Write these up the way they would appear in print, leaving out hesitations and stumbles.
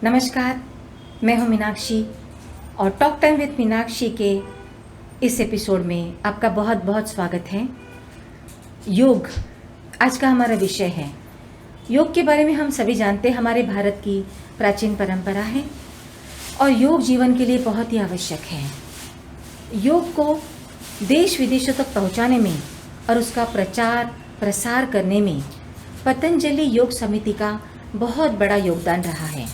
नमस्कार, मैं हूं मीनाक्षी और टॉक टाइम विद मीनाक्षी के इस एपिसोड में आपका बहुत बहुत स्वागत है। योग आज का हमारा विषय है। योग के बारे में हम सभी जानते हैं, हमारे भारत की प्राचीन परंपरा है और योग जीवन के लिए बहुत ही आवश्यक है। योग को देश विदेशों तक पहुंचाने में और उसका प्रचार प्रसार करने में पतंजलि योग समिति का बहुत बड़ा योगदान रहा है।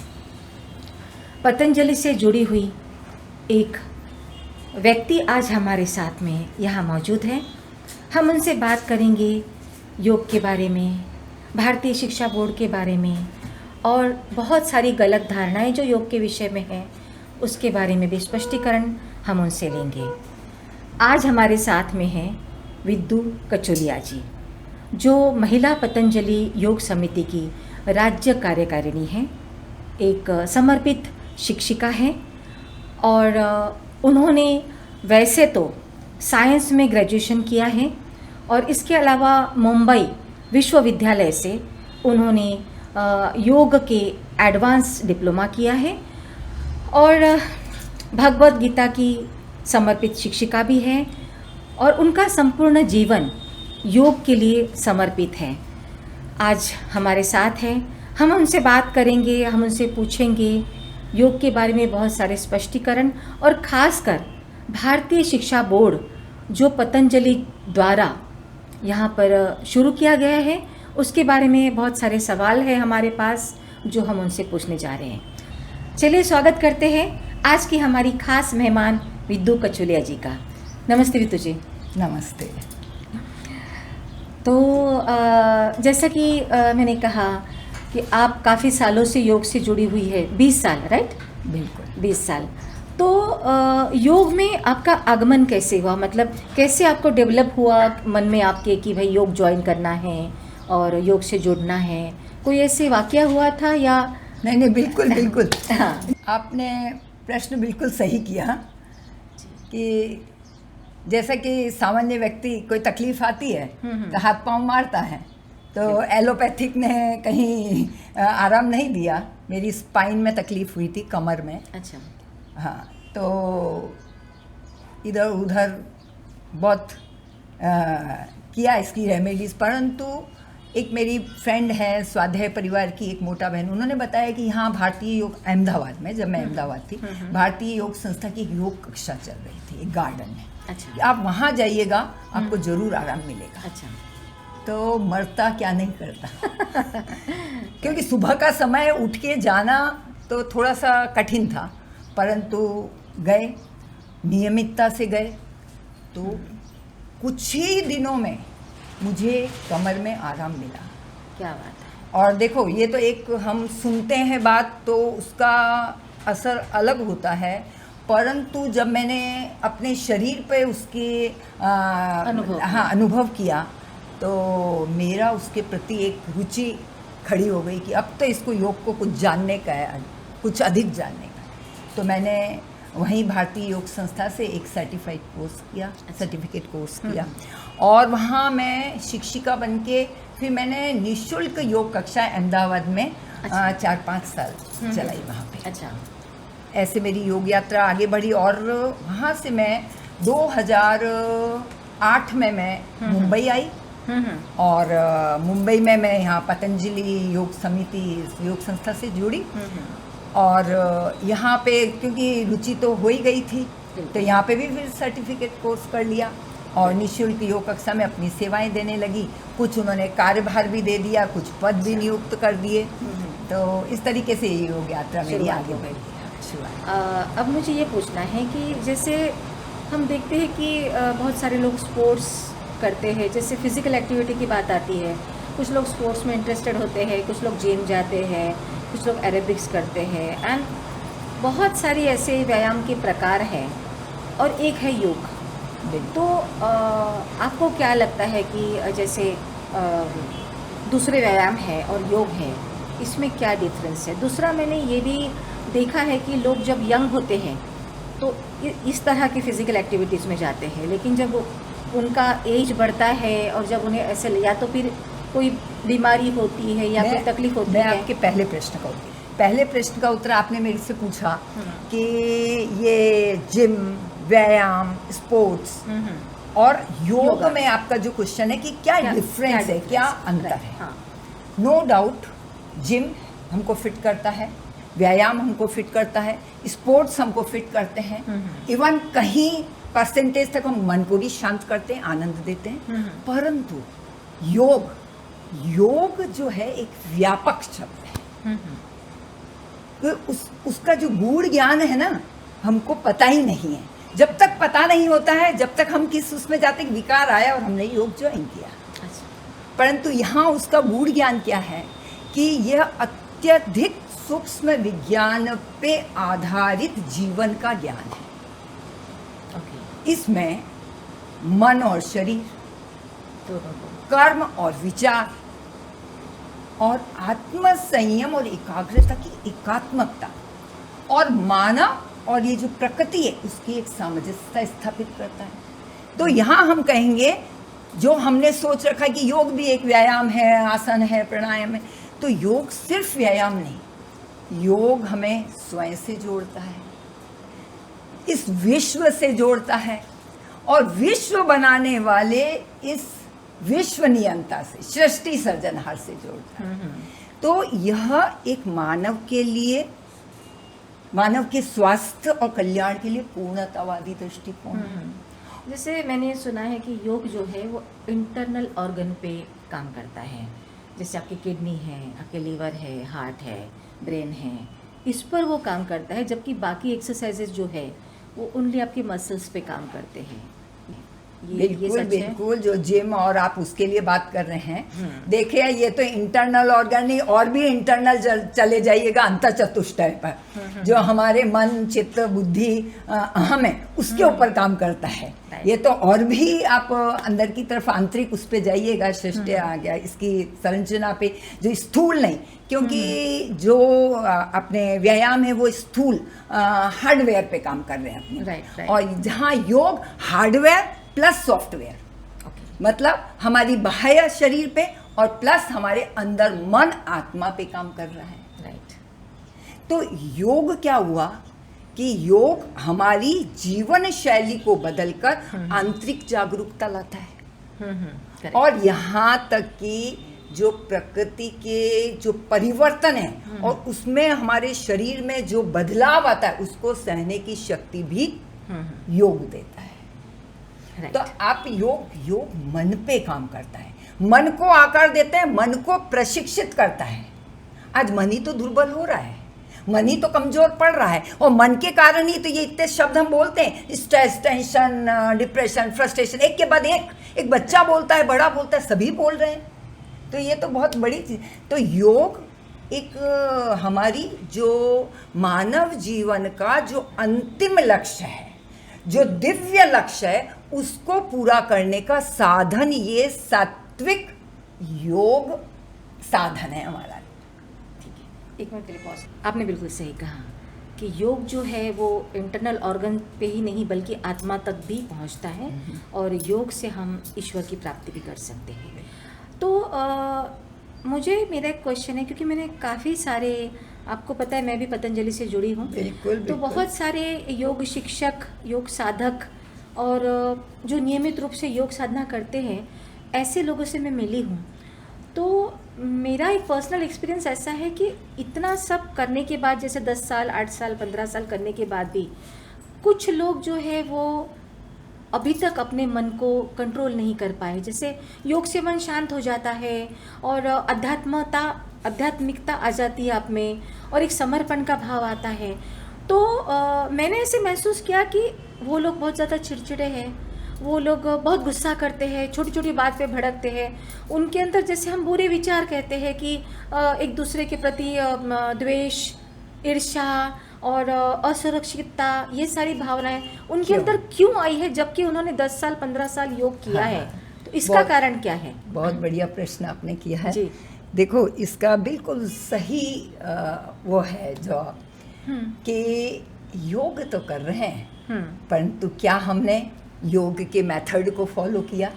पतंजलि से जुड़ी हुई एक व्यक्ति आज हमारे साथ में यहाँ मौजूद है। हम उनसे बात करेंगे योग के बारे में, भारतीय शिक्षा बोर्ड के बारे में और बहुत सारी गलत धारणाएं जो योग के विषय में हैं उसके बारे में भी स्पष्टीकरण हम उनसे लेंगे। आज हमारे साथ में हैं विद्दू कचोलिया जी, जो महिला पतंजलि योग समिति की राज्य कार्यकारिणी है, एक समर्पित शिक्षिका हैं और उन्होंने वैसे तो साइंस में ग्रेजुएशन किया है और इसके अलावा मुंबई विश्वविद्यालय से उन्होंने योग के एडवांस डिप्लोमा किया है और भगवद गीता की समर्पित शिक्षिका भी है और उनका संपूर्ण जीवन योग के लिए समर्पित है। आज हमारे साथ हैं, हम उनसे बात करेंगे, हम उनसे पूछेंगे योग के बारे में बहुत सारे स्पष्टीकरण और ख़ासकर भारतीय शिक्षा बोर्ड जो पतंजलि द्वारा यहाँ पर शुरू किया गया है उसके बारे में बहुत सारे सवाल हैं हमारे पास जो हम उनसे पूछने जा रहे हैं। चलिए स्वागत करते हैं आज की हमारी खास मेहमान विद्दू कचोलिया जी का। नमस्ते विद्दू जी। नमस्ते। तो जैसा कि मैंने कहा कि आप काफ़ी सालों से योग से जुड़ी हुई है, 20 साल, राइट? बिल्कुल 20 साल। तो योग में आपका आगमन कैसे हुआ, मतलब कैसे आपको डेवलप हुआ मन में आपके कि भाई योग ज्वाइन करना है और योग से जुड़ना है? कोई ऐसे वाकया हुआ था या? नहीं, बिल्कुल बिल्कुल। हाँ, आपने प्रश्न बिल्कुल सही किया कि जैसा कि सामान्य व्यक्ति कोई तकलीफ आती है तो हाथ पांव मारता है, तो एलोपैथिक ने कहीं आराम नहीं दिया। मेरी स्पाइन में तकलीफ हुई थी, कमर में। अच्छा। हाँ, तो इधर उधर बहुत किया इसकी रेमेडीज़, परंतु एक मेरी फ्रेंड है स्वाध्याय परिवार की एक मोटा बहन, उन्होंने बताया कि यहाँ भारतीय योग अहमदाबाद में, जब मैं अहमदाबाद थी, भारतीय योग संस्था की योग कक्षा चल रही थी एक गार्डन में। अच्छा। आप वहाँ जाइएगा, आपको ज़रूर आराम मिलेगा। अच्छा। तो मरता क्या नहीं करता क्योंकि सुबह का समय उठ के जाना तो थोड़ा सा कठिन था, परंतु गए, नियमितता से गए, तो कुछ ही दिनों में मुझे कमर में आराम मिला। क्या बात है। और देखो, ये तो एक हम सुनते हैं बात तो उसका असर अलग होता है, परंतु जब मैंने अपने शरीर पे उसके अनुभव किया तो मेरा उसके प्रति एक रुचि खड़ी हो गई कि अब तो इसको योग को कुछ जानने का है, कुछ अधिक जानने का। तो मैंने वहीं भारतीय योग संस्था से एक सर्टिफाइड कोर्स किया, सर्टिफिकेट कोर्स किया और वहाँ मैं शिक्षिका बनके फिर मैंने निःशुल्क योग कक्षा अहमदाबाद में 4-5 साल चलाई वहाँ पे। अच्छा। ऐसे मेरी योग यात्रा आगे बढ़ी और वहाँ से मैं 2008 में मैं मुंबई आई और मुंबई में मैं यहाँ पतंजलि योग समिति योग संस्था से जुड़ी और यहाँ पे क्योंकि रुचि तो हो ही गई थी तो यहाँ पे भी फिर सर्टिफिकेट कोर्स कर लिया और निःशुल्क योग कक्षा में अपनी सेवाएं देने लगी। कुछ उन्होंने कार्यभार भी दे दिया, कुछ पद भी नियुक्त कर दिए। तो इस तरीके से योग यात्रा मेरी आगे बढ़ी। अब मुझे ये पूछना है कि जैसे हम देखते हैं कि बहुत सारे लोग स्पोर्ट्स करते हैं, जैसे फिज़िकल एक्टिविटी की बात आती है, कुछ लोग स्पोर्ट्स में इंटरेस्टेड होते हैं, कुछ लोग जिम जाते हैं, कुछ लोग एरोबिक्स करते हैं एंड बहुत सारी ऐसे व्यायाम के प्रकार हैं और एक है योग। तो आपको क्या लगता है कि जैसे दूसरे व्यायाम है और योग है, इसमें क्या डिफरेंस है? दूसरा, मैंने ये भी देखा है कि लोग जब यंग होते हैं तो इस तरह की फ़िज़िकल एक्टिविटीज़ में जाते हैं, लेकिन जब उनका एज बढ़ता है और जब उन्हें ऐसे या तो फिर कोई बीमारी होती है या कोई तकलीफ होती है। मैं आपके पहले प्रश्न का पहले प्रश्न का उत्तर आपने मेरे से पूछा कि ये जिम, व्यायाम, स्पोर्ट्स और योग में आपका जो क्वेश्चन है कि क्या डिफरेंस है, क्या अंतर है। नो डाउट जिम हमको फिट करता है, व्यायाम हमको फिट करता है, स्पोर्ट्स हमको फिट करते हैं, इवन कहीं परसेंटेज तक हम मन को भी शांत करते हैं, आनंद देते हैं। परंतु योग जो है एक व्यापक शब्द है। तो उसका जो गूढ़ ज्ञान है ना, हमको पता ही नहीं है। जब तक पता नहीं होता है, जब तक हम किस उसमें जाते विकार आया और हमने योग ज्वाइन किया। परंतु यहाँ उसका गूढ़ ज्ञान क्या है कि यह अत्यधिक सूक्ष्म विज्ञान पे आधारित जीवन का ज्ञान है। इसमें मन और शरीर, कर्म और विचार और आत्म संयम और एकाग्रता की एकात्मकता और मानव और ये जो प्रकृति है उसकी एक सामंजस्यता स्थापित करता है। तो यहाँ हम कहेंगे, जो हमने सोच रखा कि योग भी एक व्यायाम है, आसन है, प्राणायाम है, तो योग सिर्फ व्यायाम नहीं, योग हमें स्वयं से जोड़ता है, इस विश्व से जोड़ता है और विश्व बनाने वाले इस विश्व नियंता से, सृष्टि सर्जनहार से जोड़ता है। तो यह एक मानव के लिए, मानव के स्वास्थ्य और कल्याण के लिए पूर्णतावादी दृष्टिकोण है। जैसे मैंने सुना है कि योग जो है वो इंटरनल ऑर्गन पे काम करता है, जैसे आपकी किडनी है, आपके लीवर है, हार्ट है, ब्रेन है, इस पर वो काम करता है, जबकि बाकी एक्सरसाइजेज जो है वो ओनली आपके मसल्स पे काम करते हैं। बिल्कुल, जो जिम और आप उसके लिए बात कर रहे हैं, देखिए ये तो इंटरनल ऑर्गन नहीं, और भी इंटरनल चले जाइएगा अंतर चतुष्टय पर, जो हमारे मन, चित्त, बुद्धि, अहम है, उसके ऊपर काम करता है। ये तो और भी आप अंदर की तरफ आंतरिक उस पे जाइएगा, सृष्टि आ गया, इसकी संरचना पे, जो स्थूल नहीं, क्योंकि जो अपने व्यायाम है वो स्थूल हार्डवेयर पे काम कर रहे हैं अपने, और जहाँ योग हार्डवेयर प्लस सॉफ्टवेयर, मतलब हमारी बाह्य शरीर पे और प्लस हमारे अंदर मन, आत्मा पे काम कर रहा है। तो योग क्या हुआ कि योग हमारी जीवन शैली को बदलकर आंतरिक जागरूकता लाता है, और यहाँ तक कि जो प्रकृति के जो परिवर्तन है और उसमें हमारे शरीर में जो बदलाव आता है उसको सहने की शक्ति भी योग देता है। तो आप योग मन पे काम करता है, मन को आकार देता है, मन को प्रशिक्षित करता है। आज मन ही तो दुर्बल हो रहा है, मन ही तो कमजोर पड़ रहा है, और मन के कारण ही तो ये इतने शब्द हम बोलते हैं, स्ट्रेस, टेंशन, डिप्रेशन, फ्रस्ट्रेशन, एक के बाद एक बच्चा बोलता है, बड़ा बोलता है, सभी बोल रहे हैं। तो ये तो बहुत बड़ी चीज। तो योग एक हमारी जो मानव जीवन का जो अंतिम लक्ष्य है, जो दिव्य लक्ष्य है, उसको पूरा करने का साधन ये सात्विक योग साधन है हमारा। ठीक है, एक मिनट के लिए पॉज। आपने बिल्कुल सही कहा कि योग जो है वो इंटरनल ऑर्गन पे ही नहीं बल्कि आत्मा तक भी पहुंचता है, और योग से हम ईश्वर की प्राप्ति भी कर सकते हैं। तो मुझे मेरा एक क्वेश्चन है, क्योंकि मैंने काफ़ी सारे, आपको पता है मैं भी पतंजलि से जुड़ी हूँ, तो बहुत सारे योग शिक्षक, योग साधक और जो नियमित रूप से योग साधना करते हैं, ऐसे लोगों से मैं मिली हूँ। तो मेरा एक पर्सनल एक्सपीरियंस ऐसा है कि इतना सब करने के बाद, जैसे 10 साल, 8 साल, 15 साल करने के बाद भी कुछ लोग जो है वो अभी तक अपने मन को कंट्रोल नहीं कर पाए। जैसे योग से मन शांत हो जाता है और आध्यात्मिकता आ जाती है आप में, और एक समर्पण का भाव आता है। तो मैंने ऐसे महसूस किया कि वो लोग बहुत ज़्यादा चिड़चिड़े हैं, वो लोग बहुत गुस्सा करते हैं, छोटी छोटी बात पे भड़कते हैं, उनके अंदर जैसे हम बुरे विचार कहते हैं कि एक दूसरे के प्रति द्वेष, ईर्ष्या और असुरक्षितता, ये सारी भावनाएं उनके अंदर क्यों आई है, जबकि उन्होंने 10 साल 15 साल योग किया है। तो इसका कारण क्या है? बहुत बढ़िया प्रश्न आपने किया है जी। देखो, इसका बिल्कुल सही वो है जवाब कि योग तो कर रहे हैं, परंतु क्या हमने योग के मेथड को फॉलो किया?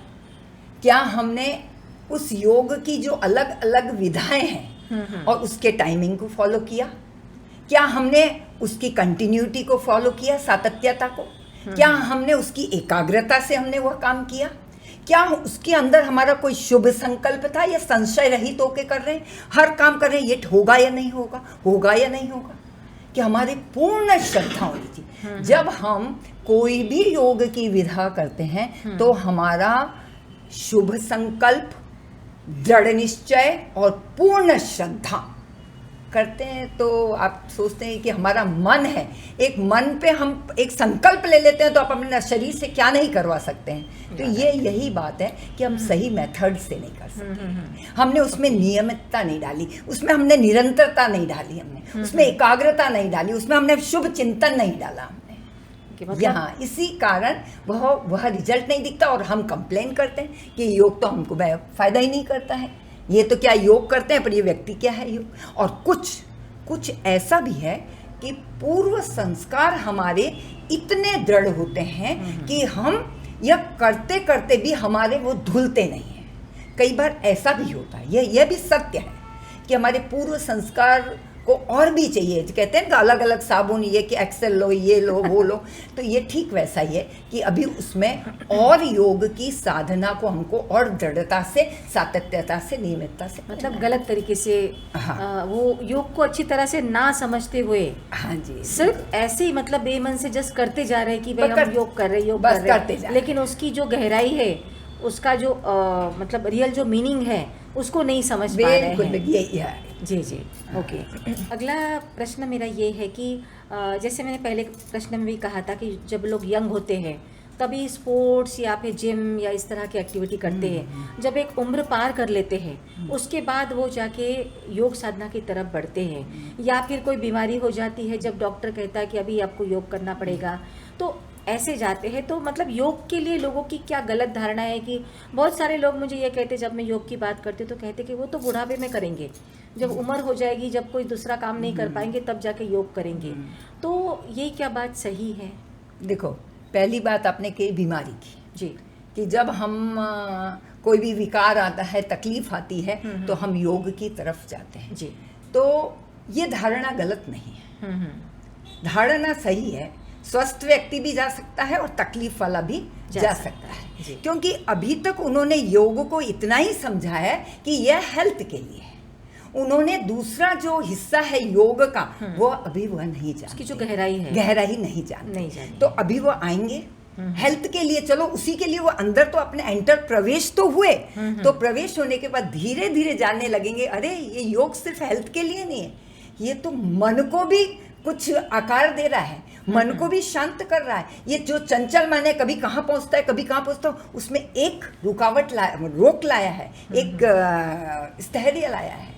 क्या हमने उस योग की जो अलग अलग विधाएं हैं और उसके टाइमिंग को फॉलो किया? क्या हमने उसकी कंटिन्यूटी को फॉलो किया, सातत्यता को? क्या हमने उसकी एकाग्रता से हमने वह काम किया? क्या उसके अंदर हमारा कोई शुभ संकल्प था, या संशय रहित होके कर रहे हैं, हर काम कर रहे हैं, ये होगा या नहीं होगा, होगा या नहीं होगा? कि हमारी पूर्ण श्रद्धा होनी चाहिए। जब हम कोई भी योग की विधा करते हैं तो हमारा शुभ संकल्प, दृढ़ निश्चय और पूर्ण श्रद्धा करते हैं। तो आप सोचते हैं कि हमारा मन है, एक मन पे हम एक संकल्प ले लेते हैं तो आप अपने शरीर से क्या नहीं करवा सकते हैं। तो ये यही बात है कि हम सही मेथड से नहीं कर सकते। हमने उसमें नियमितता नहीं डाली, उसमें हमने निरंतरता नहीं डाली, हमने उसमें एकाग्रता नहीं डाली, उसमें हमने शुभ चिंतन नहीं डाला हमने। यहाँ इसी कारण वह रिजल्ट नहीं दिखता और हम कंप्लेन करते हैं कि योग तो हमको फायदा ही नहीं करता है, ये तो क्या योग करते हैं पर ये व्यक्ति क्या है योग। और कुछ ऐसा भी है कि पूर्व संस्कार हमारे इतने दृढ़ होते हैं कि हम यह करते करते भी हमारे वो धुलते नहीं हैं। कई बार ऐसा भी होता है, यह भी सत्य है कि हमारे पूर्व संस्कार को और भी चाहिए। कहते हैं ना अलग अलग साबुन, ये कि एक्सेल लो, ये लो, वो लो, तो ये ठीक वैसा ही है कि अभी उसमें और योग की साधना को हमको और दृढ़ता से, सातत्यता से, नियमितता से, मतलब गलत तरीके से वो योग को अच्छी तरह से ना समझते हुए, हाँ जी, सिर्फ ऐसे ही मतलब बेमन से जस्ट करते जा रहे हैं कि भाई हम योग कर रहे हैं, योग कर रहे हैं, लेकिन उसकी जो गहराई है, उसका जो मतलब रियल जो मीनिंग है उसको नहीं समझ पा रहे हैं। जी जी, ओके। अगला प्रश्न मेरा ये है कि जैसे मैंने पहले प्रश्न में भी कहा था कि जब लोग यंग होते हैं तभी स्पोर्ट्स या फिर जिम या इस तरह की एक्टिविटी करते हैं, जब एक उम्र पार कर लेते हैं उसके बाद वो जाके योग साधना की तरफ बढ़ते हैं, या फिर कोई बीमारी हो जाती है जब डॉक्टर कहता है कि अभी आपको योग करना पड़ेगा, तो ऐसे जाते हैं। तो मतलब योग के लिए लोगों की क्या गलत धारणा है कि बहुत सारे लोग मुझे ये कहते, जब मैं योग की बात करती हूँ तो कहते कि वो तो बुढ़ापे में करेंगे, जब उम्र हो जाएगी, जब कोई दूसरा काम नहीं कर पाएंगे तब जाके योग करेंगे। तो ये क्या बात सही है? देखो, पहली बात आपने कही बीमारी की जी, कि जब हम कोई भी विकार आता है, तकलीफ आती है तो हम योग की तरफ जाते हैं जी। तो ये धारणा गलत नहीं है, धारणा सही है। स्वस्थ व्यक्ति भी जा सकता है और तकलीफ वाला भी जा सकता है, क्योंकि अभी तक उन्होंने योग को इतना ही समझा है कि यह हेल्थ के लिए है। उन्होंने दूसरा जो हिस्सा है योग का वो अभी वह नहीं जानते, उसकी जो गहराई है, गहराई नहीं जानते। तो अभी वो आएंगे हेल्थ के लिए, चलो उसी के लिए वो अंदर तो अपने एंटर प्रवेश तो हुए, तो प्रवेश होने के बाद धीरे धीरे जानने लगेंगे, अरे ये योग सिर्फ हेल्थ के लिए नहीं है, ये तो मन को भी कुछ आकार दे रहा है, मन को भी शांत कर रहा है। ये जो चंचल मन है, कभी कहाँ पहुंचता है, कभी कहाँ पहुंचता है, उसमें एक रुकावट रोक लाया है, एक स्थैर्य लाया है।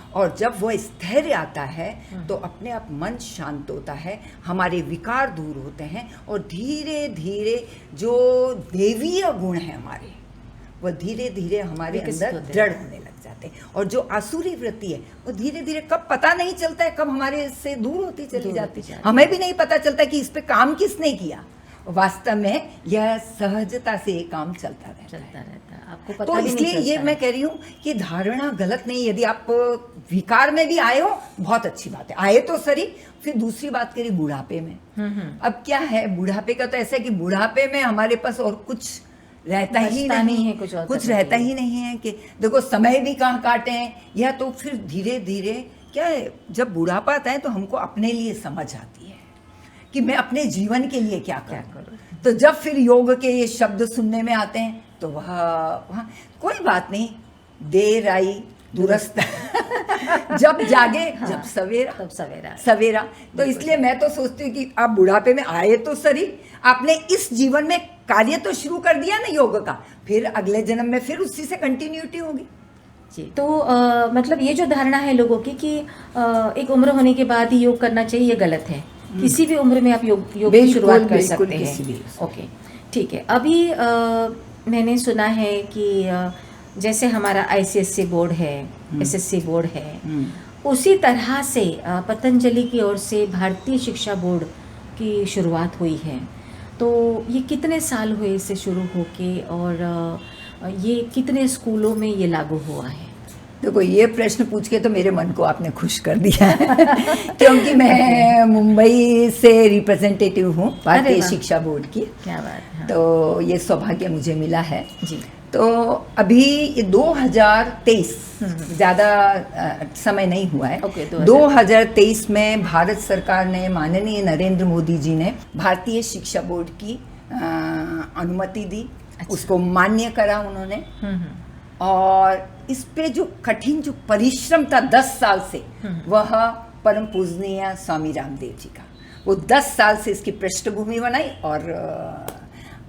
और जब वह स्थैर्य आता है तो अपने आप मन शांत होता है, हमारे विकार दूर होते हैं और धीरे धीरे जो देवीय गुण है हमारे, वह धीरे धीरे हमारे अंदर दृढ़ होने लग जाते हैं। और जो आसुरी वृत्ति है वो धीरे धीरे कब पता नहीं चलता है, कब हमारे से दूर होती चली जाती है, हमें भी नहीं पता चलता कि इस पे काम किसने किया। वास्तव में यह सहजता से ये काम चलता रहता है, आपको पता तो इसलिए ये मैं कह रही हूँ कि धारणा गलत नहीं। यदि आप विकार में भी आए हो, बहुत अच्छी बात है, आए तो सही। फिर दूसरी बात करी बुढ़ापे में, अब क्या है बुढ़ापे का, तो ऐसा है कि बुढ़ापे में हमारे पास और कुछ रहता ही नहीं है, कुछ रहता ही नहीं है कि देखो समय भी कहाँ काटे हैं। यह तो फिर धीरे धीरे क्या है, जब बुढ़ापा आता है तो हमको अपने लिए समझ आती है कि मैं अपने जीवन के लिए क्या करूं। तो जब फिर योग के ये शब्द सुनने में आते हैं तो वह कोई बात नहीं, देर आई दुरुस्त जब जागे जब सवेरा, तब सवेरा। तो इसलिए मैं तो सोचती हूँ कि आप बुढ़ापे में आए तो सही, आपने इस जीवन में कार्य तो शुरू कर दिया ना योग का, फिर अगले जन्म में फिर उसी से कंटिन्यूटी होगी जी। तो मतलब ये जो धारणा है लोगों की कि एक उम्र होने के बाद ही योग करना चाहिए, ये गलत है। किसी भी उम्र में आप योग की शुरुआत कर सकते हैं। ओके, ठीक है। अभी मैंने सुना है कि जैसे हमारा ICSE बोर्ड है, SSC बोर्ड है, उसी तरह से पतंजलि की ओर से भारतीय शिक्षा बोर्ड की शुरुआत हुई है। तो ये कितने साल हुए इसे शुरू होके, और ये कितने स्कूलों में ये लागू हुआ है? देखो ये प्रश्न पूछ के तो मेरे मन को आपने खुश कर दिया क्योंकि मैं मुंबई से रिप्रेजेंटेटिव हूँ भारतीय शिक्षा बोर्ड की। क्या बात है। तो ये सौभाग्य मुझे मिला है जी। तो अभी ये 2023 ज़्यादा समय नहीं हुआ है। 2023 में भारत सरकार ने, माननीय नरेंद्र मोदी जी ने भारतीय शिक्षा बोर्ड की अनुमति दी। अच्छा। उसको मान्य करा उन्होंने। और इस पे जो कठिन जो परिश्रम था 10 साल से, वह परम पूजनीय स्वामी रामदेव जी का, वो 10 साल से इसकी पृष्ठभूमि बनाई और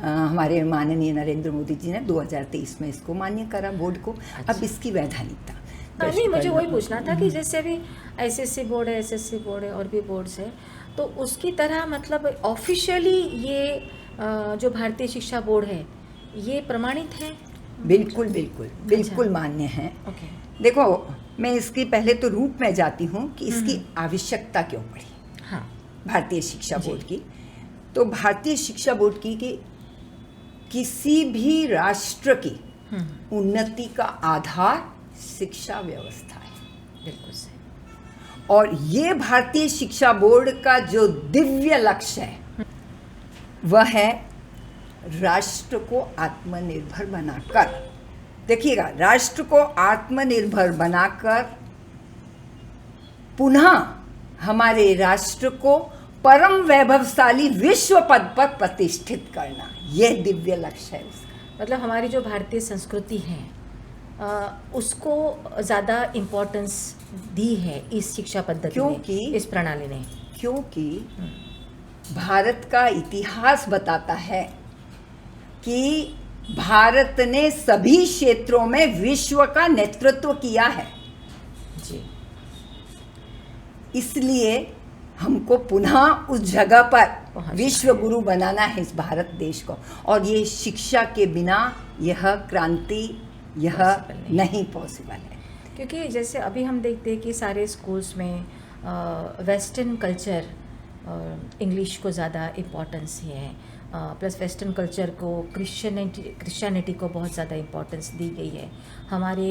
हमारे माननीय नरेंद्र मोदी जी ने 2023 में इसको मान्य करा बोर्ड को। अच्छा। अब इसकी वैधानिकता नहीं, मुझे वही पूछना था कि जैसे अभी ICSE बोर्ड है, SSC बोर्ड है और भी बोर्ड्स है, तो उसकी तरह मतलब ऑफिशियली ये जो भारतीय शिक्षा बोर्ड है ये प्रमाणित है? बिल्कुल बिल्कुल बिल्कुल। अच्छा। मान्य है। ओके। देखो मैं इसकी पहले तो रूप में जाती हूँ कि इसकी आवश्यकता क्यों पड़ी। हाँ। भारतीय शिक्षा बोर्ड की, तो भारतीय शिक्षा बोर्ड की कि किसी भी राष्ट्र की उन्नति का आधार शिक्षा व्यवस्था है। बिल्कुल सही। और ये भारतीय शिक्षा बोर्ड का जो दिव्य लक्ष्य है वह है राष्ट्र को आत्मनिर्भर बनाकर, देखिएगा, राष्ट्र को आत्मनिर्भर बनाकर पुनः हमारे राष्ट्र को परम वैभवशाली विश्व पद पर प्रतिष्ठित करना, यह दिव्य लक्ष्य है उसका। मतलब हमारी जो भारतीय संस्कृति है उसको ज़्यादा इम्पोर्टेंस दी है इस शिक्षा पद्धति ने, इस प्रणाली ने, क्योंकि भारत का इतिहास बताता है कि भारत ने सभी क्षेत्रों में विश्व का नेतृत्व किया है जी। इसलिए हमको पुनः उस जगह पर विश्व गुरु बनाना है इस भारत देश को। और ये शिक्षा के बिना यह क्रांति यह नहीं पॉसिबल है। क्योंकि जैसे अभी हम देखते हैं कि सारे स्कूल्स में वेस्टर्न कल्चर और इंग्लिश को ज़्यादा इम्पोर्टेंस है, प्लस वेस्टर्न कल्चर को, क्रिश्चियनिटी को बहुत ज़्यादा इम्पोर्टेंस दी गई है। हमारे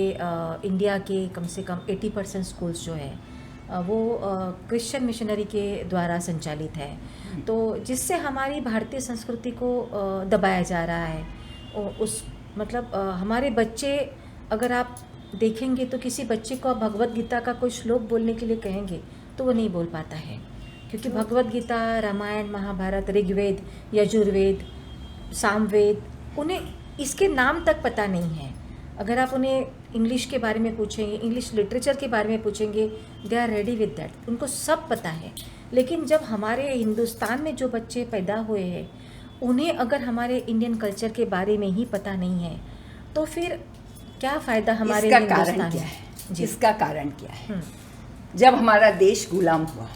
इंडिया के कम से कम 80% स्कूल्स जो है वो क्रिश्चियन मिशनरी के द्वारा संचालित है, तो जिससे हमारी भारतीय संस्कृति को दबाया जा रहा है। उस मतलब हमारे बच्चे, अगर आप देखेंगे तो किसी बच्चे को आप भगवत गीता का कोई श्लोक बोलने के लिए कहेंगे तो वो नहीं बोल पाता है, क्योंकि भगवत गीता, रामायण, महाभारत, ऋग्वेद, यजुर्वेद, सामवेद, उन्हें इसके नाम तक पता नहीं है। अगर आप उन्हें इंग्लिश के बारे में पूछेंगे, इंग्लिश लिटरेचर के बारे में पूछेंगे, they are ready with that, उनको सब पता है। लेकिन जब हमारे हिंदुस्तान में जो बच्चे पैदा हुए हैं उन्हें अगर हमारे इंडियन कल्चर के बारे में ही पता नहीं है तो फिर क्या फ़ायदा हमारे हिंदुस्तान में? इसका कारण क्या है? जब हमारा देश गुलाम हुआ,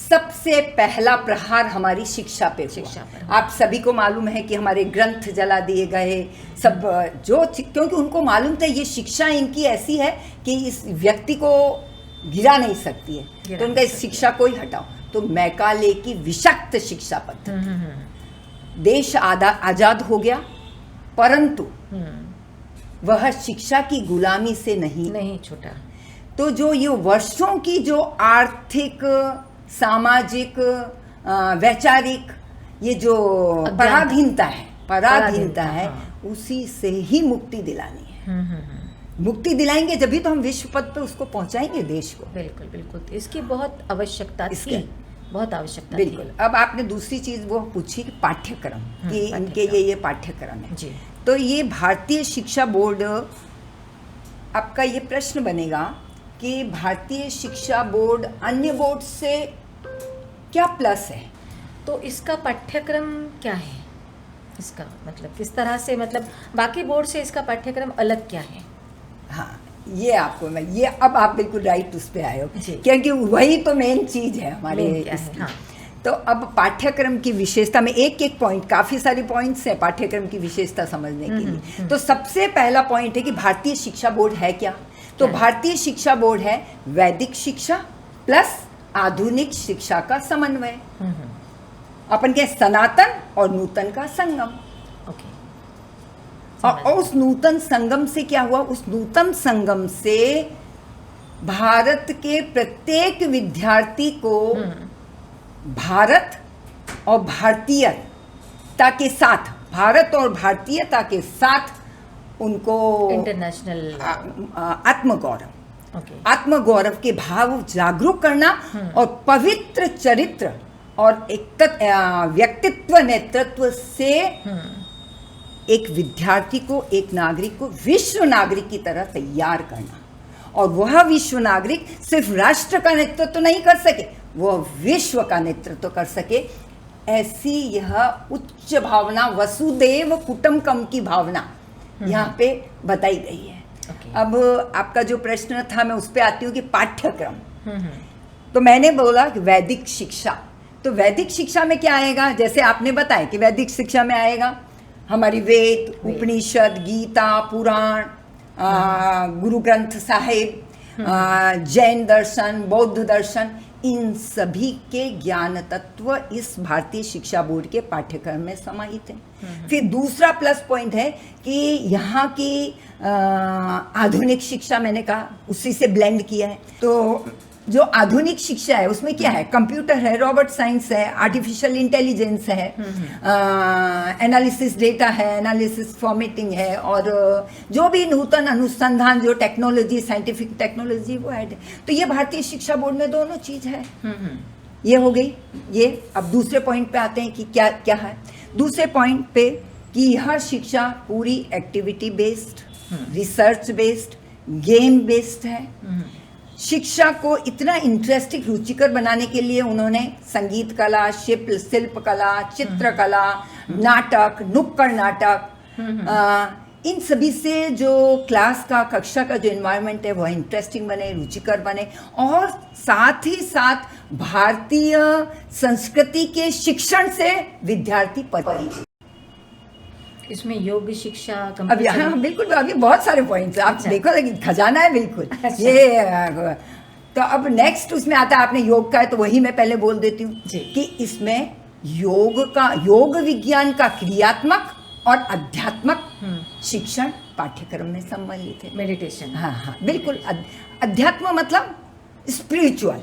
सबसे पहला प्रहार हमारी शिक्षा पे हुआ। आप सभी को मालूम है कि हमारे ग्रंथ जला दिए गए, सब जो, क्योंकि उनको मालूम था ये शिक्षा इनकी ऐसी है कि इस व्यक्ति को गिरा नहीं सकती है, तो उनका इस शिक्षा को ही हटाओ। तो मैकाले की विषक्त शिक्षा पद्धति, देश आजाद हो गया, परंतु वह शिक्षा की गुलामी से नहीं छूटा। तो जो ये वर्षों की जो आर्थिक, सामाजिक, वैचारिक ये जो पराधीनता है, उसी से ही मुक्ति दिलानी है। मुक्ति दिलाएंगे जब भी तो हम विश्व पद पे उसको पहुंचाएंगे देश को। बिल्कुल बिल्कुल, इसकी बहुत आवश्यकता थी, बहुत आवश्यकता। बिल्कुल। अब आपने दूसरी चीज वो पूछी कि पाठ्यक्रम, कि इनके ये पाठ्यक्रम है जी। तो ये भारतीय शिक्षा बोर्ड, आपका ये प्रश्न बनेगा कि भारतीय शिक्षा बोर्ड अन्य बोर्ड से क्या प्लस है? तो इसका पाठ्यक्रम क्या है? इसका मतलब किस तरह से, मतलब बाकी बोर्ड से इसका पाठ्यक्रम अलग क्या है? हाँ, ये आपको मैं, ये अब आप बिल्कुल राइट उस पे आए हो, क्योंकि वही तो मेन चीज है हमारे इसकी। हाँ। तो अब पाठ्यक्रम की विशेषता में एक एक पॉइंट, काफ़ी सारे पॉइंट्स हैं पाठ्यक्रम की विशेषता समझने के लिए। तो सबसे पहला पॉइंट है कि भारतीय शिक्षा बोर्ड है क्या? तो भारतीय शिक्षा बोर्ड है वैदिक शिक्षा प्लस आधुनिक शिक्षा का समन्वय, अपन के सनातन और नूतन का संगम। ओके, और उस नूतन संगम से क्या हुआ, उस नूतन संगम से भारत के प्रत्येक विद्यार्थी को भारत और भारतीयता के साथ, भारत और भारतीयता के साथ उनको इंटरनेशनल आत्मगौरव, आत्मगौरव के भाव जागरूक करना और पवित्र चरित्र और एक व्यक्तित्व नेतृत्व से एक विद्यार्थी को, एक नागरिक को विश्व नागरिक की तरह तैयार करना। और वह विश्व नागरिक सिर्फ राष्ट्र का नेतृत्व नहीं कर सके, वह विश्व का नेतृत्व कर सके, ऐसी यह उच्च भावना, वसुदेव कुटुंबकम की भावना यहाँ पे बताई गई है। अब आपका जो प्रश्न था मैं उस पर आती हूँ कि पाठ्यक्रम, तो मैंने बोला कि वैदिक शिक्षा, तो वैदिक शिक्षा में क्या आएगा, जैसे आपने बताया कि वैदिक शिक्षा में आएगा हमारी वेद, उपनिषद, गीता, पुराण, गुरु ग्रंथ साहिब, जैन दर्शन, बौद्ध दर्शन, इन सभी के ज्ञान तत्व इस भारतीय शिक्षा बोर्ड के पाठ्यक्रम में समाहित हैं। फिर दूसरा प्लस पॉइंट है कि यहाँ की आधुनिक शिक्षा, मैंने कहा उसी से ब्लेंड किया है। तो जो आधुनिक शिक्षा है उसमें क्या है, कंप्यूटर है, रॉबोट साइंस है, आर्टिफिशियल इंटेलिजेंस है, एनालिसिस डेटा है, एनालिसिस फॉर्मेटिंग है, और जो भी नूतन अनुसंधान, जो टेक्नोलॉजी, साइंटिफिक टेक्नोलॉजी वो ऐड है। तो ये भारतीय शिक्षा बोर्ड में दोनों चीज है। ये हो गई ये। अब दूसरे पॉइंट पे आते हैं कि क्या क्या है। दूसरे पॉइंट पे कि यह शिक्षा पूरी activity based, research based, game based है। शिक्षा को इतना इंटरेस्टिंग, रुचिकर बनाने के लिए उन्होंने संगीत कला, शिल्प कला, चित्रकला, नाटक, नुक्कड़ नाटक, इन सभी से जो क्लास का, कक्षा का जो एनवायरनमेंट है वह इंटरेस्टिंग बने, रुचिकर बने, और साथ ही साथ भारतीय संस्कृति के शिक्षण से विद्यार्थी परिचित। इसमें योग शिक्षा, अभी हाँ बिल्कुल, अभी बहुत सारे पॉइंट्स आप देखो, खजाना है बिल्कुल। ये तो अब नेक्स्ट उसमें आता है, आपने योग का है तो वही मैं पहले बोल देती हूँ कि इसमें योग विज्ञान का क्रियात्मक और अध्यात्मक शिक्षण पाठ्यक्रम में सम्मिलित है। मेडिटेशन, हाँ हाँ बिल्कुल। अध्यात्म मतलब स्पिरिचुअल,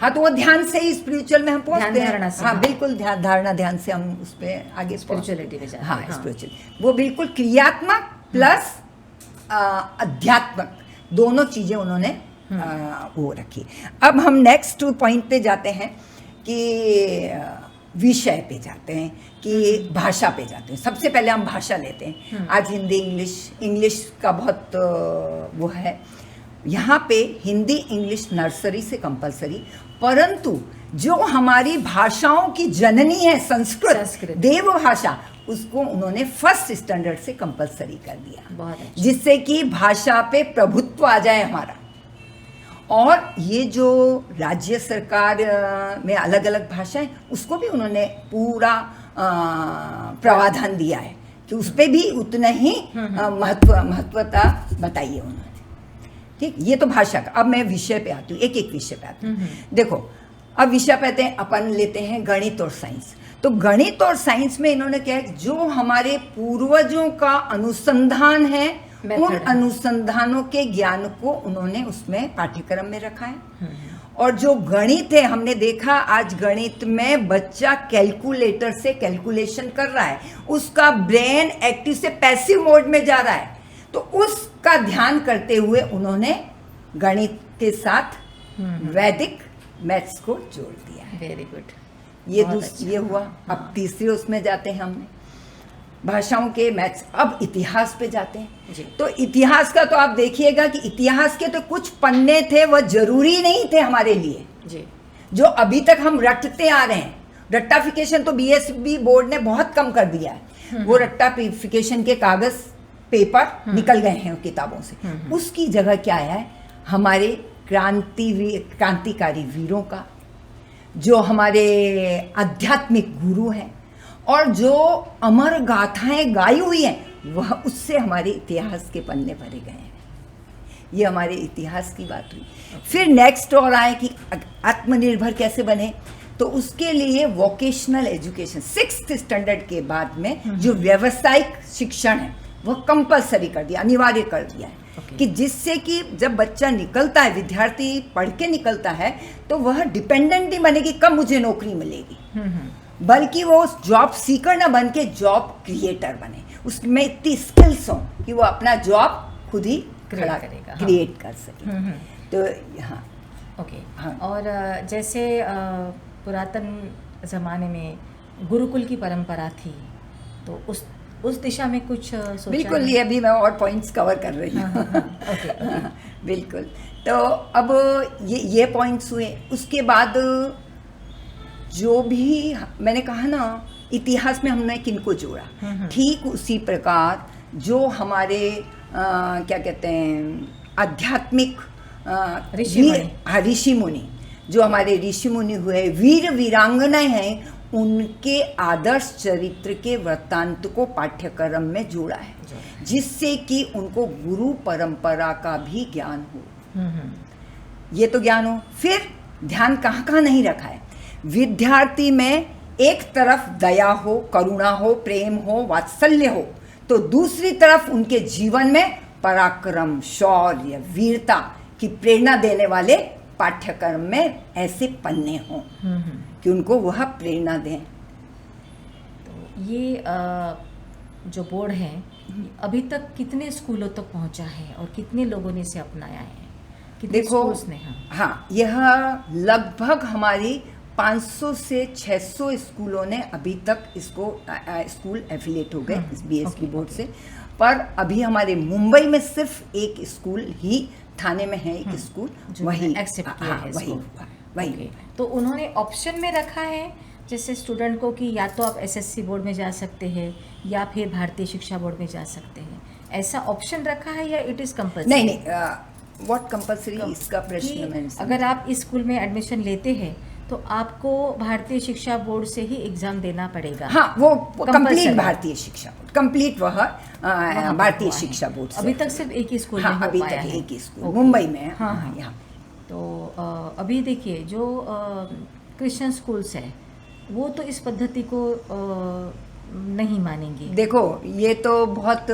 हाँ, तो वो ध्यान से ही स्पिरिचुअल में हम पहुंचते हैं। हाँ बिल्कुल, ध्यान से हम उस पर आगे स्पिरिचुअलिटी में जाते हैं। हाँ स्पिरिचुअल, वो बिल्कुल क्रियात्मक प्लस अध्यात्मक, दोनों चीजें उन्होंने वो रखी। अब हम नेक्स्ट पॉइंट पे जाते हैं कि विषय पे जाते हैं, कि भाषा पे जाते हैं। सबसे पहले हम भाषा लेते हैं। आज हिंदी, इंग्लिश का बहुत वो है। यहाँ पे हिंदी, इंग्लिश नर्सरी से कंपलसरी, परंतु जो हमारी भाषाओं की जननी है संस्कृत देव भाषा, उसको उन्होंने फर्स्ट स्टैंडर्ड से कंपलसरी कर दिया, जिससे कि भाषा पे प्रभुत्व आ जाए हमारा। और ये जो राज्य सरकार में अलग अलग भाषाएं, उसको भी उन्होंने पूरा प्रावधान दिया है कि उस पर भी उतना ही महत्वता बताई है उन्होंने। ठीक, ये तो भाषा का। अब मैं विषय पे आती हूँ, एक एक विषय पे आती हूँ। देखो, अब विषय पे अपन लेते हैं गणित और साइंस। तो गणित और साइंस में इन्होंने क्या है, जो हमारे पूर्वजों का अनुसंधान है, उन अनुसंधानों के ज्ञान को उन्होंने उसमें पाठ्यक्रम में रखा है। और जो गणित है, हमने देखा आज गणित में बच्चा कैलकुलेटर से कैलकुलेशन कर रहा है, उसका ब्रेन एक्टिव से पैसिव मोड में जा रहा है, तो उसका ध्यान करते हुए उन्होंने गणित के साथ वैदिक मैथ्स को जोड़ दिया है। Very good. ये हुआ। अब तीसरे उसमें जाते हैं हमने, भाषाओं के मैथ्स। अब इतिहास पे जाते हैं। तो इतिहास का तो आप देखिएगा कि इतिहास के तो कुछ पन्ने थे, वह जरूरी नहीं थे हमारे लिए जी। जो अभी तक हम रटते आ रहे हैं, रट्टाफिकेशन तो बीएसबी बोर्ड ने बहुत कम कर दिया है। वो रट्टाफिकेशन के कागज, पेपर निकल गए हैं किताबों से। उसकी जगह क्या है, हमारे क्रांतिकारी वीरों का, जो हमारे आध्यात्मिक गुरु हैं और जो अमर गाथाएं गाई हुई हैं, वह उससे हमारे इतिहास के पन्ने भरे गए हैं। ये हमारे इतिहास की बात हुई। फिर नेक्स्ट और आए कि आत्मनिर्भर कैसे बने, तो उसके लिए वोकेशनल एजुकेशन 6th स्टैंडर्ड के बाद में जो व्यावसायिक शिक्षण है वह कंपलसरी कर दिया, अनिवार्य कर दिया है। Okay. कि जिससे कि जब बच्चा निकलता है, विद्यार्थी पढ़ के निकलता है, तो वह डिपेंडेंट नहीं बनेगी कब मुझे नौकरी मिलेगी, बल्कि वो जॉब सीकर ना बन के जॉब क्रिएटर बने, उसमें इतनी स्किल्स हो कि वो अपना जॉब खुद ही खड़ा करेगा, क्रिएट कर सके। तो हाँ, ओके। हाँ। और जैसे पुरातन ज़माने में गुरुकुल की परंपरा थी, तो उस दिशा में कुछ सोचा? बिल्कुल, ये अभी मैं और पॉइंट्स कवर कर रही हूँ। ओके। बिल्कुल। तो अब ये पॉइंट्स हुए, उसके बाद जो भी मैंने कहा ना, इतिहास में हमने किनको जोड़ा, ठीक उसी प्रकार जो हमारे क्या कहते हैं, आध्यात्मिक ऋषि मुनि, जो हमारे ऋषि मुनि हुए, वीर वीरांगनाएं हैं, उनके आदर्श चरित्र के वृत्तांत को पाठ्यक्रम में जोड़ा है, जिससे कि उनको गुरु परंपरा का भी ज्ञान हो। ये तो ज्ञान हो, फिर ध्यान कहाँ कहाँ नहीं रखा है। विद्यार्थी में एक तरफ दया हो, करुणा हो, प्रेम हो, वात्सल्य हो, तो दूसरी तरफ उनके जीवन में पराक्रम, शौर्य, वीरता की प्रेरणा देने वाले पाठ्यक्रम में ऐसे पन्ने हों कि उनको वह प्रेरणा दें। तो ये जो बोर्ड है अभी तक कितने स्कूलों तक पहुंचा है और कितने लोगों ने इसे अपनाया है? कितने स्कूल्स ने? हाँ, यह लगभग हमारी 500 से 600 स्कूलों ने अभी तक इसको स्कूल एफिलिएट हो गए इस बीएसपी बोर्ड से। पर अभी हमारे मुंबई में सिर्फ एक स्कूल ही, थाने में है एक स्कूल, वही एक्सेप्ट किया है, वही। तो उन्होंने ऑप्शन में रखा है जैसे स्टूडेंट को कि या तो आप एसएससी बोर्ड में जा सकते हैं या फिर भारतीय शिक्षा बोर्ड में जा सकते हैं, ऐसा ऑप्शन रखा है या इट इज कंपल्सरी? नहीं, व्हाट कंपल्सरी, इसका प्रश्न मैंने अगर आप इस स्कूल में एडमिशन लेते हैं तो आपको भारतीय शिक्षा बोर्ड से ही एग्जाम देना पड़ेगा। हाँ, वो कंप्लीट भारतीय शिक्षा बोर्ड, कंप्लीट वह भारतीय शिक्षा बोर्ड से। अभी तक सिर्फ एक ही स्कूल में हो अभी पाया तक है। एक ही स्कूल मुंबई में है। हाँ। यहाँ तो अभी देखिए जो क्रिश्चियन स्कूल्स है वो तो इस पद्धति को नहीं मानेंगे। देखो, ये तो बहुत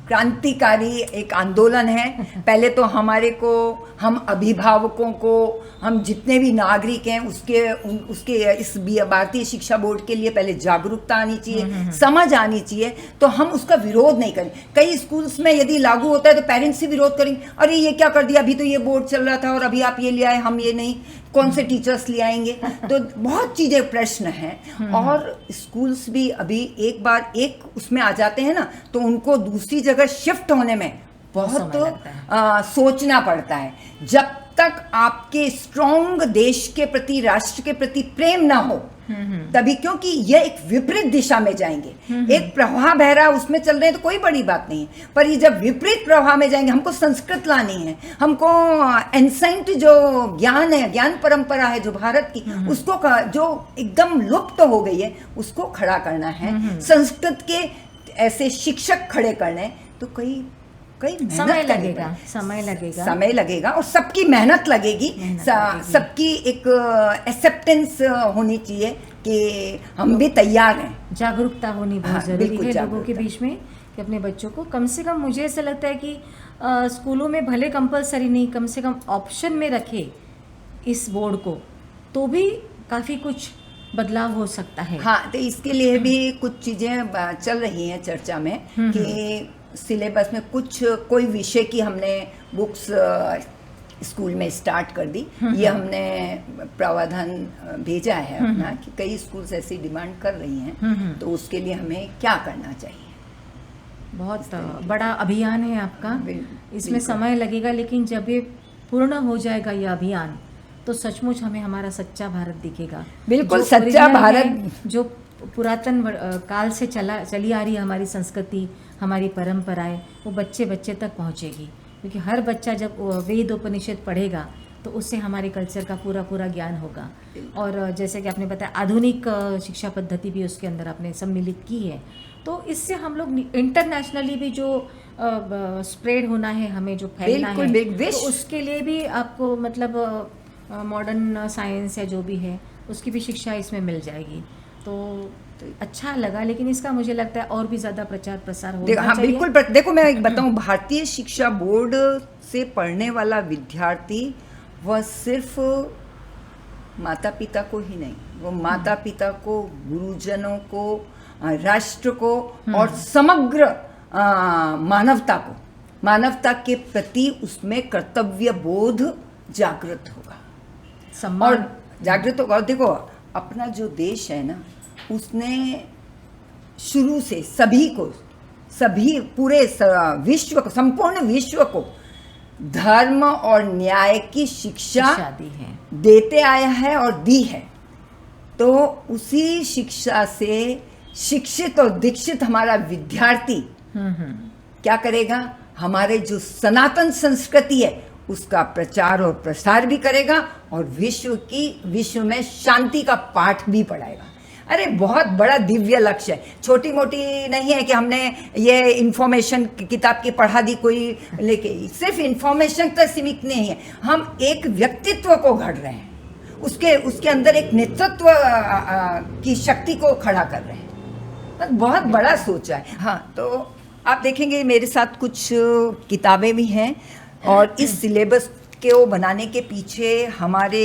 क्रांतिकारी एक आंदोलन है। पहले तो हम अभिभावकों को, हम जितने भी नागरिक हैं उसके इस भारतीय शिक्षा बोर्ड के लिए पहले जागरूकता आनी चाहिए, समझ आनी चाहिए, तो हम उसका विरोध नहीं करें। कई स्कूल्स में यदि लागू होता है तो पेरेंट्स ही विरोध करेंगे, अरे ये क्या कर दिया, अभी तो ये बोर्ड चल रहा था और अभी आप ये ले आए, हम ये नहीं, कौन से टीचर्स ले आएंगे। तो बहुत चीजें प्रश्न हैं। और स्कूल्स भी अभी एक बार एक उसमें आ जाते हैं ना, तो उनको दूसरी जगह शिफ्ट होने में बहुत सोचना पड़ता है। जब तक आपके स्ट्रॉन्ग देश के प्रति, राष्ट्र के प्रति प्रेम ना हो, तभी, क्योंकि ये एक विपरीत दिशा में जाएंगे। एक प्रवाह बह रहा है, उसमें चल रहे हैं तो कोई बड़ी बात नहीं है, पर ये जब विपरीत प्रवाह में जाएंगे, हमको संस्कृत लानी है, हमको एंसेंट जो ज्ञान है, ज्ञान परंपरा है जो भारत की, उसको जो एकदम लुप्त हो गई है, उसको खड़ा करना है। संस्कृत के ऐसे शिक्षक खड़े करने तो कई समय लगेगा और सबकी मेहनत लगेगी, सबकी एक एक्सेप्टेंस होनी चाहिए कि हम भी तैयार हैं। जागरूकता होनी बहुत जरूरी है लोगों के बीच में कि अपने बच्चों को कम से कम, मुझे ऐसा लगता है कि स्कूलों में भले कंपलसरी नहीं, कम से कम ऑप्शन में रखे इस बोर्ड को, तो भी काफ़ी कुछ बदलाव हो सकता है। हाँ, तो इसके लिए भी कुछ चीज़ें चल रही हैं चर्चा में कि सिलेबस में कोई विषय की हमने बुक्स स्कूल में स्टार्ट कर दी। ये हमने प्रावधान भेजा है अपना कि कई स्कूल्स ऐसी डिमांड कर रही हैं, तो उसके लिए हमें क्या करना चाहिए। बहुत बड़ा अभियान है आपका, इसमें समय लगेगा, लेकिन जब ये पूर्ण हो जाएगा ये अभियान, तो सचमुच हमें हमारा सच्चा भारत दिखेगा। बिल्कुल सच्चा भारत, जो पुरातन काल से चली आ रही है हमारी संस्कृति, हमारी परंपराएं, वो बच्चे बच्चे तक पहुंचेगी। क्योंकि हर बच्चा जब वेद उपनिषद पढ़ेगा तो उससे हमारे कल्चर का पूरा ज्ञान होगा। और जैसे कि आपने बताया, आधुनिक शिक्षा पद्धति भी उसके अंदर आपने सम्मिलित की है, तो इससे हम लोग इंटरनेशनली भी जो स्प्रेड होना है, हमें जो फैलना है, तो उसके लिए भी आपको मतलब मॉडर्न साइंस या जो भी है उसकी भी शिक्षा इसमें मिल जाएगी। तो अच्छा लगा, लेकिन इसका मुझे लगता है और भी ज़्यादा प्रचार प्रसार होना हाँ चाहिए। बिल्कुल। देखो मैं एक बताऊँ, भारतीय शिक्षा बोर्ड से पढ़ने वाला विद्यार्थी वह सिर्फ माता पिता को ही नहीं, वो माता पिता को, गुरुजनों को, राष्ट्र को और समग्र मानवता के प्रति उसमें कर्तव्य बोध जागृत होगा, सम्मान और जागृत होगा। और देखो अपना जो देश है ना, उसने शुरू से सभी पूरे विश्व को, संपूर्ण विश्व को धर्म और न्याय की शिक्षा दी है, देते आया है और दी है। तो उसी शिक्षा से शिक्षित और दीक्षित हमारा विद्यार्थी क्या करेगा, हमारे जो सनातन संस्कृति है उसका प्रचार और प्रसार भी करेगा और विश्व में शांति का पाठ भी पढ़ाएगा। अरे बहुत बड़ा दिव्य लक्ष्य है, छोटी मोटी नहीं है कि हमने ये इन्फॉर्मेशन किताब की पढ़ा दी कोई लेके, सिर्फ इन्फॉर्मेशन तक सीमित नहीं है, हम एक व्यक्तित्व को गढ़ रहे हैं, उसके अंदर एक नेतृत्व की शक्ति को खड़ा कर रहे हैं। बहुत बड़ा सोचा है। हाँ, तो आप देखेंगे मेरे साथ कुछ किताबें भी हैं, और इस सिलेबस को बनाने के पीछे हमारे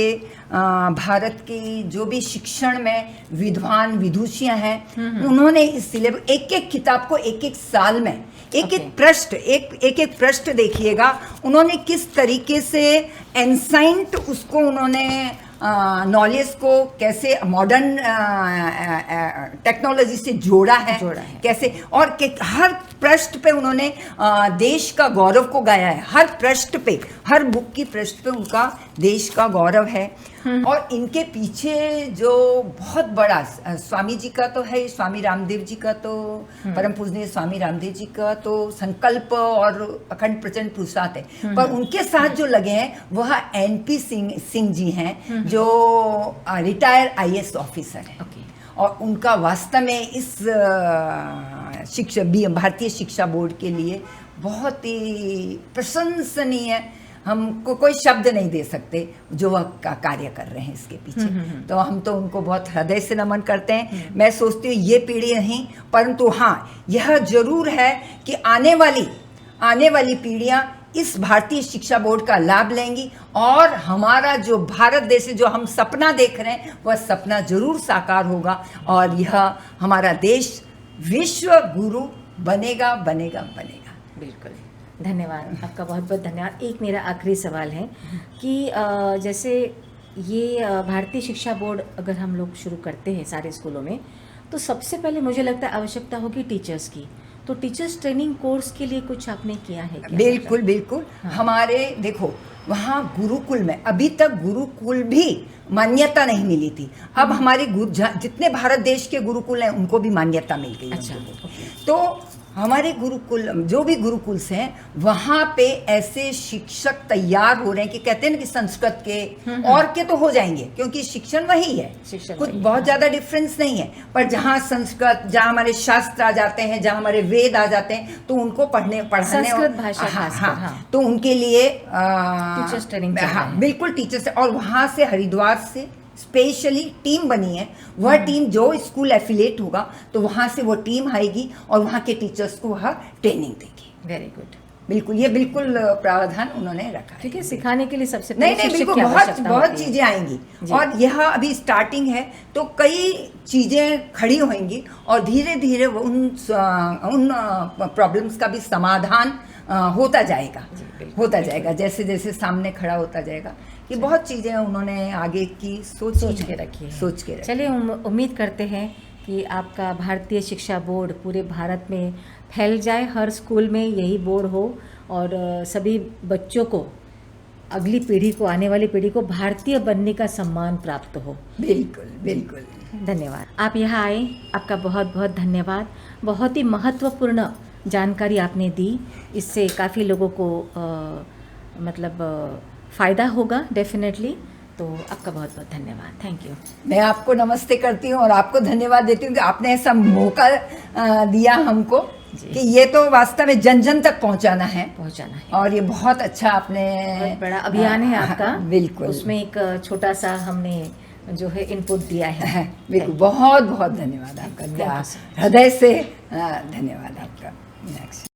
भारत की जो भी शिक्षण में विद्वान विदुषियाँ हैं, उन्होंने इस सिलेबस एक किताब को एक साल में एक पृष्ठ देखिएगा, उन्होंने किस तरीके से एंसाइंट उसको उन्होंने नॉलेज को कैसे मॉडर्न टेक्नोलॉजी से जोड़ा है कैसे, और हर पृष्ठ पे उन्होंने देश का गौरव को गाया है। हर पृष्ठ पे, हर बुक की पृष्ठ पे उनका देश का गौरव है। और इनके पीछे जो बहुत बड़ा स्वामी जी का तो है, स्वामी रामदेव जी का तो, परम पूजनीय स्वामी रामदेव जी का तो संकल्प और अखंड प्रचंड पुरुषार्थ है, पर उनके साथ जो लगे हैं वह NP सिंह जी हैं, जो रिटायर IAS ऑफिसर है। और उनका वास्तव में इस भारतीय शिक्षा बोर्ड के लिए बहुत ही प्रशंसनीय, हमको कोई शब्द नहीं दे सकते जो वह कार्य कर रहे हैं इसके पीछे। तो हम तो उनको बहुत हृदय से नमन करते हैं। मैं सोचती हूँ ये पीढ़ी नहीं, परंतु हाँ यह जरूर है कि आने वाली पीढ़ियाँ इस भारतीय शिक्षा बोर्ड का लाभ लेंगी, और हमारा जो भारत देश है, जो हम सपना देख रहे हैं, वह सपना जरूर साकार होगा, और यह हमारा देश विश्व गुरु बनेगा। बिल्कुल, धन्यवाद आपका, बहुत बहुत धन्यवाद। एक मेरा आखिरी सवाल है कि जैसे ये भारतीय शिक्षा बोर्ड अगर हम लोग शुरू करते हैं सारे स्कूलों में, तो सबसे पहले मुझे लगता है आवश्यकता होगी टीचर्स की। तो टीचर्स ट्रेनिंग कोर्स के लिए कुछ आपने किया है क्या? बिल्कुल। हाँ। हमारे देखो वहाँ गुरुकुल में अभी तक गुरुकुल भी मान्यता नहीं मिली थी, अब हमारे जितने भारत देश के गुरुकुल हैं उनको भी मान्यता मिल गई। अच्छा, तो हमारे गुरुकुल, जो भी गुरुकुल हैं, वहाँ पे ऐसे शिक्षक तैयार हो रहे हैं कि कहते हैं ना कि संस्कृत के और के तो हो जाएंगे, क्योंकि शिक्षण वही है, कुछ बहुत ज़्यादा डिफरेंस नहीं है, पर जहाँ संस्कृत, जहाँ हमारे शास्त्र आ जाते हैं, जहाँ हमारे वेद आ जाते हैं, तो उनको पढ़ाने संस्कृत भाषा, हाँ, तो उनके लिए टीचर्स ट्रेनिंग, हाँ बिल्कुल टीचर्स। और वहाँ से हरिद्वार से स्पेशली टीम बनी है, वह टीम जो स्कूल एफिलिएट होगा तो वहाँ से वो टीम आएगी और वहाँ के टीचर्स को वह ट्रेनिंग देगी। वेरी गुड, बिल्कुल, ये बिल्कुल प्रावधान उन्होंने रखा है। ठीक है, सिखाने के लिए सबसे नहीं बिल्कुल बहुत चीज़ें आएंगी, और यह अभी स्टार्टिंग है, तो कई चीज़ें खड़ी होंगी और धीरे धीरे उन प्रॉब्लम्स का भी समाधान होता जाएगा जैसे जैसे सामने खड़ा होता जाएगा। ये बहुत चीज़ें उन्होंने आगे की सोच के रखी है। चलिए, उम्मीद करते हैं कि आपका भारतीय शिक्षा बोर्ड पूरे भारत में फैल जाए, हर स्कूल में यही बोर्ड हो, और सभी बच्चों को, अगली पीढ़ी को, आने वाली पीढ़ी को भारतीय बनने का सम्मान प्राप्त हो। बिल्कुल। धन्यवाद, आप यहाँ आए, आपका बहुत बहुत धन्यवाद। बहुत ही महत्वपूर्ण जानकारी आपने दी, इससे काफ़ी लोगों को फ़ायदा होगा डेफिनेटली। तो आपका बहुत बहुत धन्यवाद, थैंक यू। मैं आपको नमस्ते करती हूँ और आपको धन्यवाद देती हूँ कि आपने ऐसा मौका दिया हमको कि ये तो वास्तव में जन जन तक पहुँचाना है, और ये बहुत अच्छा आपने, बहुत बड़ा अभियान है आपका। बिल्कुल, उसमें एक छोटा सा हमने जो है इनपुट दिया है। बिल्कुल, बहुत बहुत धन्यवाद आपका, हृदय से धन्यवाद आपका। नेक्स्ट।